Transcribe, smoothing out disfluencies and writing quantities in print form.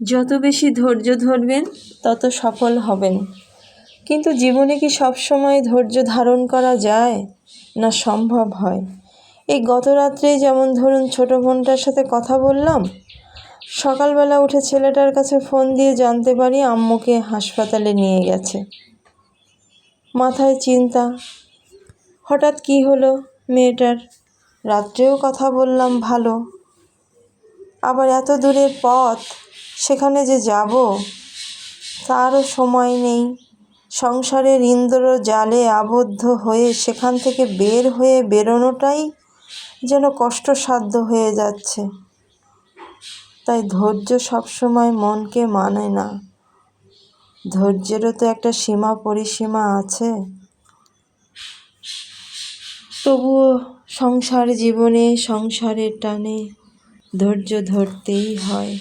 যত বেশি ধৈর্য ধরবেন তত সফল হবেন। কিন্তু জীবনে কি সব সময় ধৈর্য ধারণ করা যায়, না সম্ভব হয়? এই গত রাত্রেই যেমন ধরুন ছোটো বোনটার সাথে কথা বললাম, সকালবেলা উঠে ছেলেটার কাছে ফোন দিয়ে জানতে পারি আম্মুকে হাসপাতালে নিয়ে গেছে। মাথায় চিন্তা, হঠাৎ কি হলো মেয়েটার? রাত্রেও কথা বললাম ভালো, আবার এত দূরের পথ, সেখানে যে যাব তারও সময় নেই। সংসারের ইন্দ্রজালে আবদ্ধ হয়ে সেখান থেকে বের হয়ে বেরোনোটাই যেন কষ্টসাধ্য হয়ে যাচ্ছে। তাই ধৈর্য সবসময় মনকে মানে না, ধৈর্যেরও তো একটা সীমা পরিসীমা আছে। তবুও সংসার জীবনে সংসারের টানে ধৈর্য ধরতেই হয়।